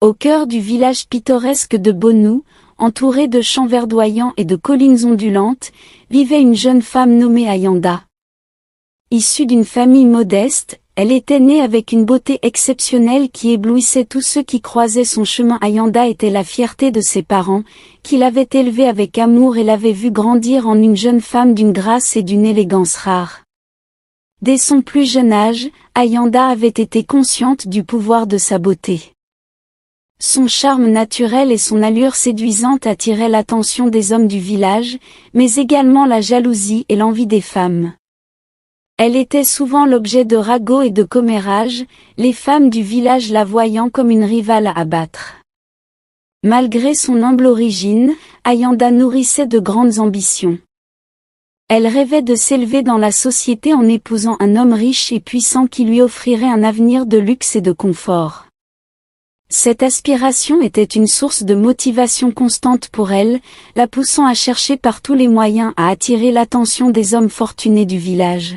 Au cœur du village pittoresque de Bonou, entouré de champs verdoyants et de collines ondulantes, vivait une jeune femme nommée Ayanda. Issue d'une famille modeste, elle était née avec une beauté exceptionnelle qui éblouissait tous ceux qui croisaient son chemin. Ayanda était la fierté de ses parents, qui l'avaient élevée avec amour et l'avaient vue grandir en une jeune femme d'une grâce et d'une élégance rares. Dès son plus jeune âge, Ayanda avait été consciente du pouvoir de sa beauté. Son charme naturel et son allure séduisante attiraient l'attention des hommes du village, mais également la jalousie et l'envie des femmes. Elle était souvent l'objet de ragots et de commérages, les femmes du village la voyant comme une rivale à abattre. Malgré son humble origine, Ayanda nourrissait de grandes ambitions. Elle rêvait de s'élever dans la société en épousant un homme riche et puissant qui lui offrirait un avenir de luxe et de confort. Cette aspiration était une source de motivation constante pour elle, la poussant à chercher par tous les moyens à attirer l'attention des hommes fortunés du village.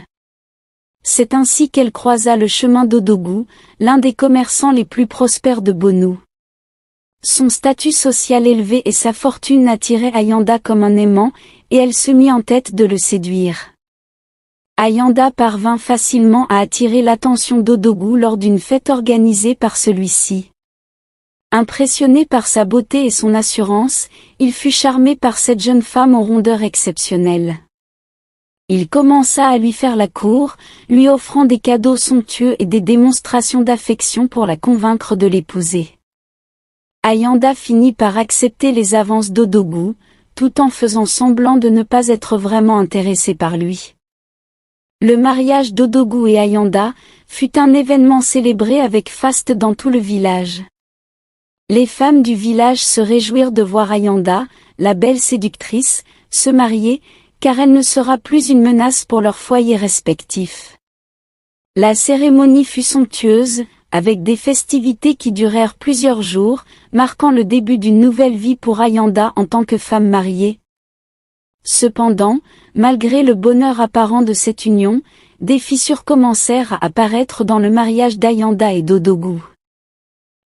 C'est ainsi qu'elle croisa le chemin d'Odogwu, l'un des commerçants les plus prospères de Bonou. Son statut social élevé et sa fortune attiraient Ayanda comme un aimant, et elle se mit en tête de le séduire. Ayanda parvint facilement à attirer l'attention d'Odogwu lors d'une fête organisée par celui-ci. Impressionné par sa beauté et son assurance, il fut charmé par cette jeune femme aux rondeurs exceptionnelles. Il commença à lui faire la cour, lui offrant des cadeaux somptueux et des démonstrations d'affection pour la convaincre de l'épouser. Ayanda finit par accepter les avances d'Odogwu, tout en faisant semblant de ne pas être vraiment intéressée par lui. Le mariage d'Odogwu et Ayanda fut un événement célébré avec faste dans tout le village. Les femmes du village se réjouirent de voir Ayanda, la belle séductrice, se marier, car elle ne sera plus une menace pour leurs foyers respectifs. La cérémonie fut somptueuse, avec des festivités qui durèrent plusieurs jours, marquant le début d'une nouvelle vie pour Ayanda en tant que femme mariée. Cependant, malgré le bonheur apparent de cette union, des fissures commencèrent à apparaître dans le mariage d'Ayanda et d'Odogwu.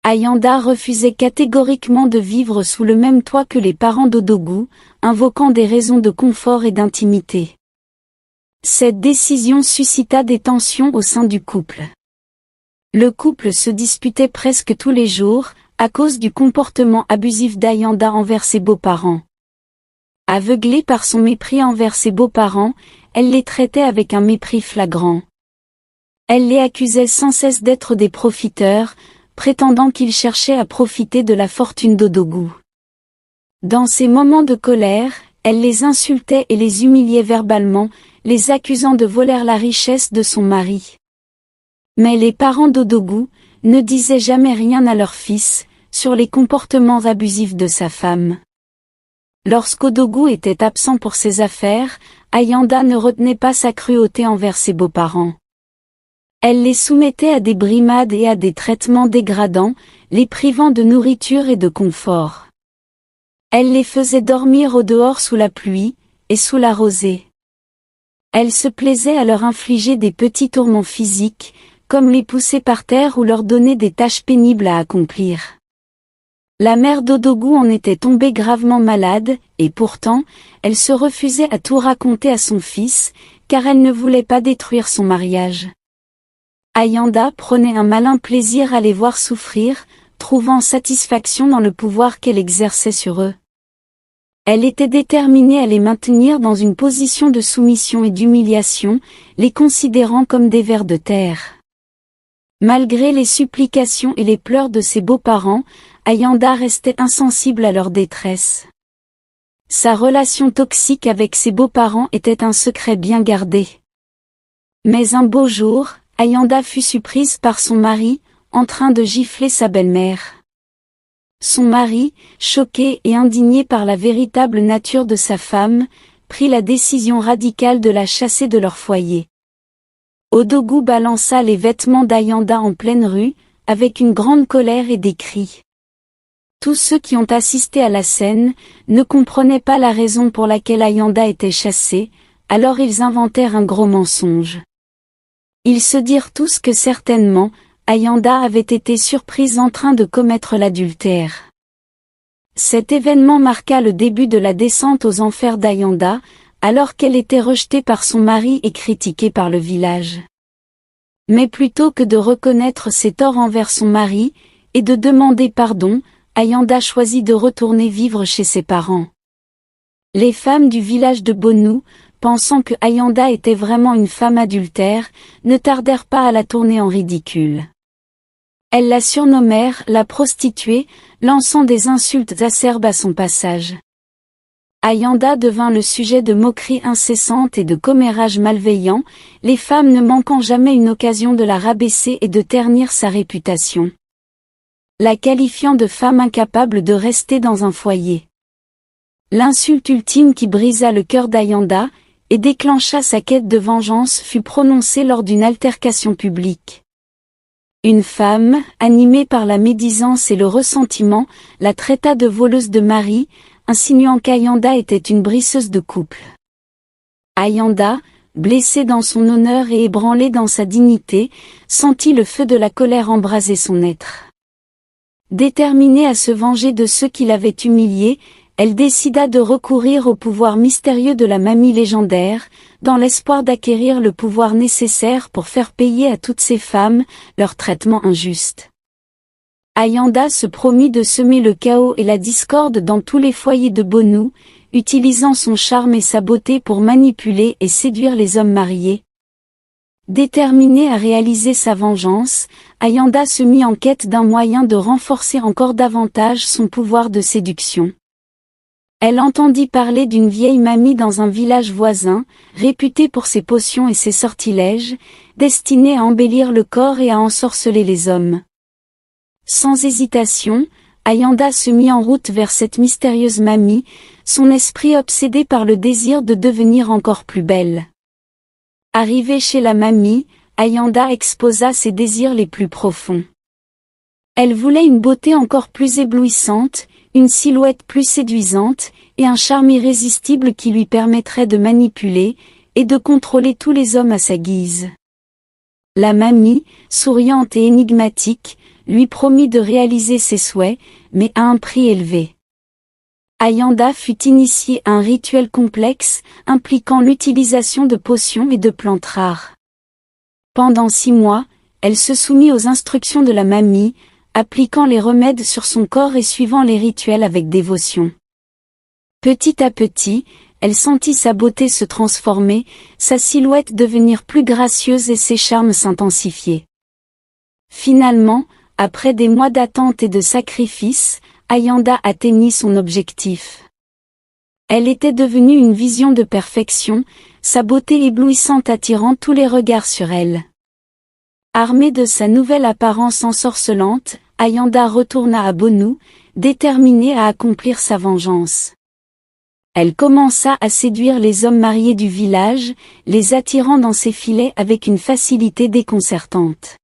Ayanda refusait catégoriquement de vivre sous le même toit que les parents d'Odogwu, invoquant des raisons de confort et d'intimité. Cette décision suscita des tensions au sein du couple. Le couple se disputait presque tous les jours, à cause du comportement abusif d'Ayanda envers ses beaux-parents. Aveuglée par son mépris envers ses beaux-parents, elle les traitait avec un mépris flagrant. Elle les accusait sans cesse d'être des profiteurs, prétendant qu'ils cherchaient à profiter de la fortune d'Odogwu. Dans ces moments de colère, elle les insultait et les humiliait verbalement, les accusant de voler la richesse de son mari. Mais les parents d'Odogwu ne disaient jamais rien à leur fils sur les comportements abusifs de sa femme. Lorsqu'Odogwu était absent pour ses affaires, Ayanda ne retenait pas sa cruauté envers ses beaux-parents. Elle les soumettait à des brimades et à des traitements dégradants, les privant de nourriture et de confort. Elle les faisait dormir au dehors sous la pluie, et sous la rosée. Elle se plaisait à leur infliger des petits tourments physiques, comme les pousser par terre ou leur donner des tâches pénibles à accomplir. La mère d'Odogwu en était tombée gravement malade, et pourtant, elle se refusait à tout raconter à son fils, car elle ne voulait pas détruire son mariage. Ayanda prenait un malin plaisir à les voir souffrir, trouvant satisfaction dans le pouvoir qu'elle exerçait sur eux. Elle était déterminée à les maintenir dans une position de soumission et d'humiliation, les considérant comme des vers de terre. Malgré les supplications et les pleurs de ses beaux-parents, Ayanda restait insensible à leur détresse. Sa relation toxique avec ses beaux-parents était un secret bien gardé. Mais un beau jour, Ayanda fut surprise par son mari, en train de gifler sa belle-mère. Son mari, choqué et indigné par la véritable nature de sa femme, prit la décision radicale de la chasser de leur foyer. Odogwu balança les vêtements d'Ayanda en pleine rue, avec une grande colère et des cris. Tous ceux qui ont assisté à la scène ne comprenaient pas la raison pour laquelle Ayanda était chassée, alors ils inventèrent un gros mensonge. Ils se dirent tous que certainement, Ayanda avait été surprise en train de commettre l'adultère. Cet événement marqua le début de la descente aux enfers d'Ayanda, alors qu'elle était rejetée par son mari et critiquée par le village. Mais plutôt que de reconnaître ses torts envers son mari, et de demander pardon, Ayanda choisit de retourner vivre chez ses parents. Les femmes du village de Bonou, pensant que Ayanda était vraiment une femme adultère, ne tardèrent pas à la tourner en ridicule. Elles la surnommèrent la prostituée, lançant des insultes acerbes à son passage. Ayanda devint le sujet de moqueries incessantes et de commérages malveillants, les femmes ne manquant jamais une occasion de la rabaisser et de ternir sa réputation, la qualifiant de femme incapable de rester dans un foyer. L'insulte ultime qui brisa le cœur d'Ayanda, et déclencha sa quête de vengeance fut prononcée lors d'une altercation publique. Une femme, animée par la médisance et le ressentiment, la traita de voleuse de mari, insinuant qu'Ayanda était une brisseuse de couple. Ayanda, blessée dans son honneur et ébranlée dans sa dignité, sentit le feu de la colère embraser son être. Déterminée à se venger de ceux qui l'avaient humiliée, elle décida de recourir au pouvoir mystérieux de la mamie légendaire, dans l'espoir d'acquérir le pouvoir nécessaire pour faire payer à toutes ces femmes leur traitement injuste. Ayanda se promit de semer le chaos et la discorde dans tous les foyers de Bonou, utilisant son charme et sa beauté pour manipuler et séduire les hommes mariés. Déterminée à réaliser sa vengeance, Ayanda se mit en quête d'un moyen de renforcer encore davantage son pouvoir de séduction. Elle entendit parler d'une vieille mamie dans un village voisin, réputée pour ses potions et ses sortilèges, destinée à embellir le corps et à ensorceler les hommes. Sans hésitation, Ayanda se mit en route vers cette mystérieuse mamie, son esprit obsédé par le désir de devenir encore plus belle. Arrivée chez la mamie, Ayanda exposa ses désirs les plus profonds. Elle voulait une beauté encore plus éblouissante, une silhouette plus séduisante, et un charme irrésistible qui lui permettrait de manipuler, et de contrôler tous les hommes à sa guise. La mamie, souriante et énigmatique, lui promit de réaliser ses souhaits, mais à un prix élevé. Ayanda fut initiée à un rituel complexe, impliquant l'utilisation de potions et de plantes rares. Pendant 6 mois, elle se soumit aux instructions de la mamie, appliquant les remèdes sur son corps et suivant les rituels avec dévotion. Petit à petit, elle sentit sa beauté se transformer, sa silhouette devenir plus gracieuse et ses charmes s'intensifier. Finalement, après des mois d'attente et de sacrifices, Ayanda atteignit son objectif. Elle était devenue une vision de perfection, sa beauté éblouissante attirant tous les regards sur elle. Armée de sa nouvelle apparence ensorcelante, Ayanda retourna à Bonou, déterminée à accomplir sa vengeance. Elle commença à séduire les hommes mariés du village, les attirant dans ses filets avec une facilité déconcertante.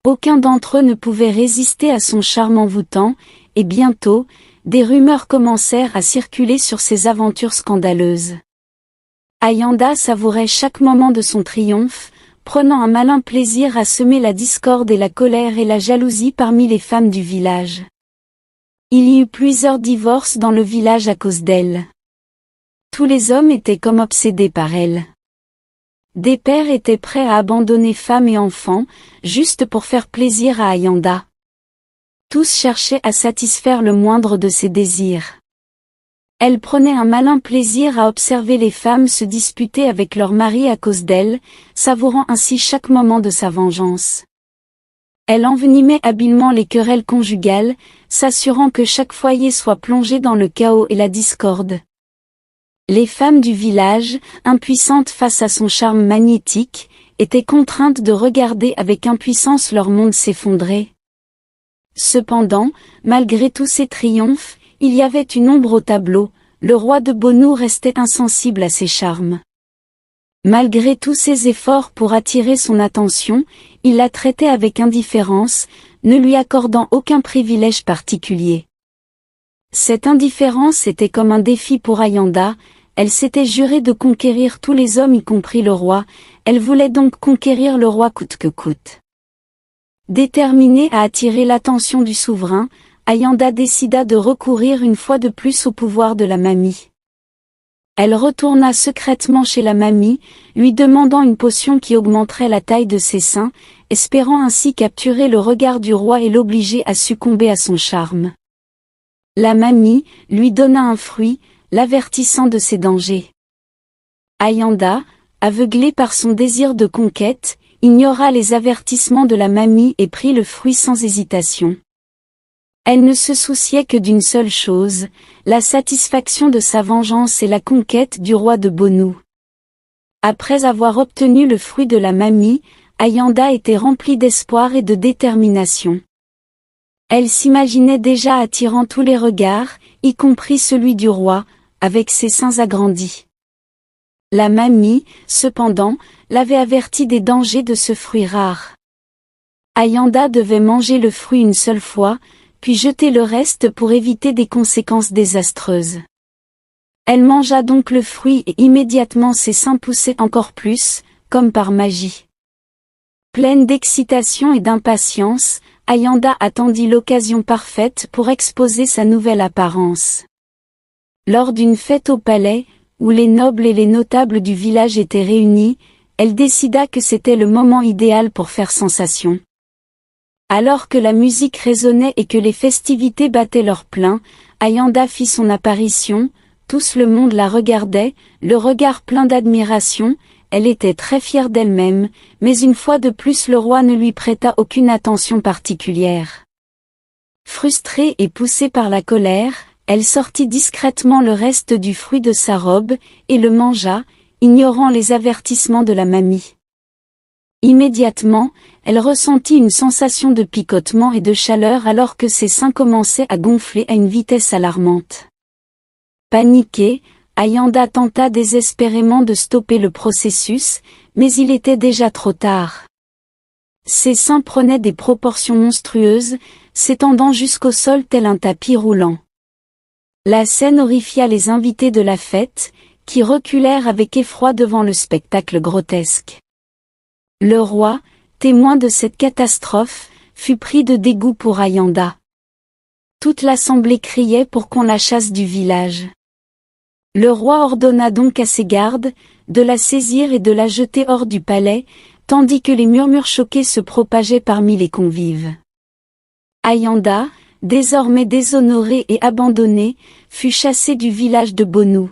Aucun d'entre eux ne pouvait résister à son charme envoûtant, et bientôt, des rumeurs commencèrent à circuler sur ses aventures scandaleuses. Ayanda savourait chaque moment de son triomphe, prenant un malin plaisir à semer la discorde et la colère et la jalousie parmi les femmes du village. Il y eut plusieurs divorces dans le village à cause d'elle. Tous les hommes étaient comme obsédés par elle. Des pères étaient prêts à abandonner femmes et enfants, juste pour faire plaisir à Ayanda. Tous cherchaient à satisfaire le moindre de ses désirs. Elle prenait un malin plaisir à observer les femmes se disputer avec leurs maris à cause d'elle, savourant ainsi chaque moment de sa vengeance. Elle envenimait habilement les querelles conjugales, s'assurant que chaque foyer soit plongé dans le chaos et la discorde. Les femmes du village, impuissantes face à son charme magnétique, étaient contraintes de regarder avec impuissance leur monde s'effondrer. Cependant, malgré tous ces triomphes, il y avait une ombre au tableau, le roi de Bonou restait insensible à ses charmes. Malgré tous ses efforts pour attirer son attention, il la traitait avec indifférence, ne lui accordant aucun privilège particulier. Cette indifférence était comme un défi pour Ayanda, elle s'était jurée de conquérir tous les hommes y compris le roi, elle voulait donc conquérir le roi coûte que coûte. Déterminée à attirer l'attention du souverain, Ayanda décida de recourir une fois de plus au pouvoir de la mamie. Elle retourna secrètement chez la mamie, lui demandant une potion qui augmenterait la taille de ses seins, espérant ainsi capturer le regard du roi et l'obliger à succomber à son charme. La mamie lui donna un fruit, l'avertissant de ses dangers. Ayanda, aveuglée par son désir de conquête, ignora les avertissements de la mamie et prit le fruit sans hésitation. Elle ne se souciait que d'une seule chose, la satisfaction de sa vengeance et la conquête du roi de Bonu. Après avoir obtenu le fruit de la mamie, Ayanda était remplie d'espoir et de détermination. Elle s'imaginait déjà attirant tous les regards, y compris celui du roi, avec ses seins agrandis. La mamie, cependant, l'avait avertie des dangers de ce fruit rare. Ayanda devait manger le fruit une seule fois, puis jeter le reste pour éviter des conséquences désastreuses. Elle mangea donc le fruit et immédiatement ses seins poussaient encore plus, comme par magie. Pleine d'excitation et d'impatience, Ayanda attendit l'occasion parfaite pour exposer sa nouvelle apparence. Lors d'une fête au palais, où les nobles et les notables du village étaient réunis, elle décida que c'était le moment idéal pour faire sensation. Alors que la musique résonnait et que les festivités battaient leur plein, Ayanda fit son apparition, tout le monde la regardait, le regard plein d'admiration, elle était très fière d'elle-même, mais une fois de plus le roi ne lui prêta aucune attention particulière. Frustrée et poussée par la colère, elle sortit discrètement le reste du fruit de sa robe, et le mangea, ignorant les avertissements de la mamie. Immédiatement, elle ressentit une sensation de picotement et de chaleur alors que ses seins commençaient à gonfler à une vitesse alarmante. Paniquée, Ayanda tenta désespérément de stopper le processus, mais il était déjà trop tard. Ses seins prenaient des proportions monstrueuses, s'étendant jusqu'au sol tel un tapis roulant. La scène horrifia les invités de la fête, qui reculèrent avec effroi devant le spectacle grotesque. Le roi, témoin de cette catastrophe, fut pris de dégoût pour Ayanda. Toute l'assemblée criait pour qu'on la chasse du village. Le roi ordonna donc à ses gardes, de la saisir et de la jeter hors du palais, tandis que les murmures choqués se propageaient parmi les convives. Ayanda, désormais déshonorée et abandonnée, fut chassée du village de Bonu.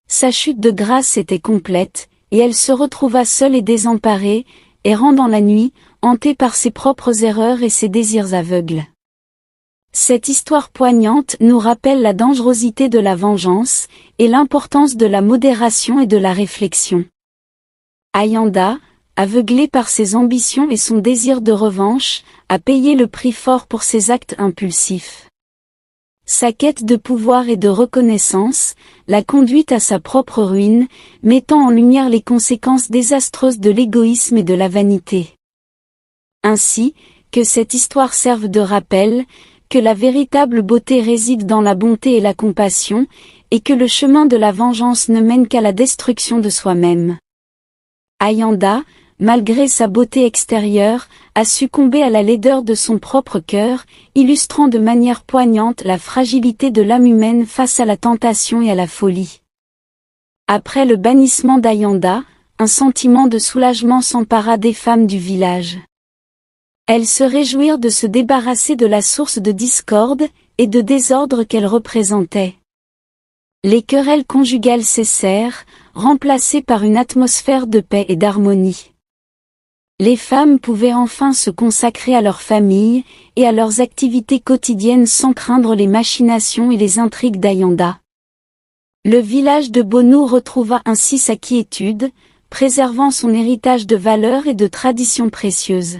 Sa chute de grâce était complète, et elle se retrouva seule et désemparée, errant dans la nuit, hantée par ses propres erreurs et ses désirs aveugles. Cette histoire poignante nous rappelle la dangerosité de la vengeance, et l'importance de la modération et de la réflexion. Ayanda, aveuglée par ses ambitions et son désir de revanche, a payé le prix fort pour ses actes impulsifs. Sa quête de pouvoir et de reconnaissance l'a conduite à sa propre ruine, mettant en lumière les conséquences désastreuses de l'égoïsme et de la vanité. Ainsi, que cette histoire serve de rappel, que la véritable beauté réside dans la bonté et la compassion, et que le chemin de la vengeance ne mène qu'à la destruction de soi-même. Ayanda, malgré sa beauté extérieure, a succombé à la laideur de son propre cœur, illustrant de manière poignante la fragilité de l'âme humaine face à la tentation et à la folie. Après le bannissement d'Ayanda, un sentiment de soulagement s'empara des femmes du village. Elles se réjouirent de se débarrasser de la source de discorde et de désordre qu'elle représentait. Les querelles conjugales cessèrent, remplacées par une atmosphère de paix et d'harmonie. Les femmes pouvaient enfin se consacrer à leur famille et à leurs activités quotidiennes sans craindre les machinations et les intrigues d'Ayanda. Le village de Bonu retrouva ainsi sa quiétude, préservant son héritage de valeurs et de traditions précieuses.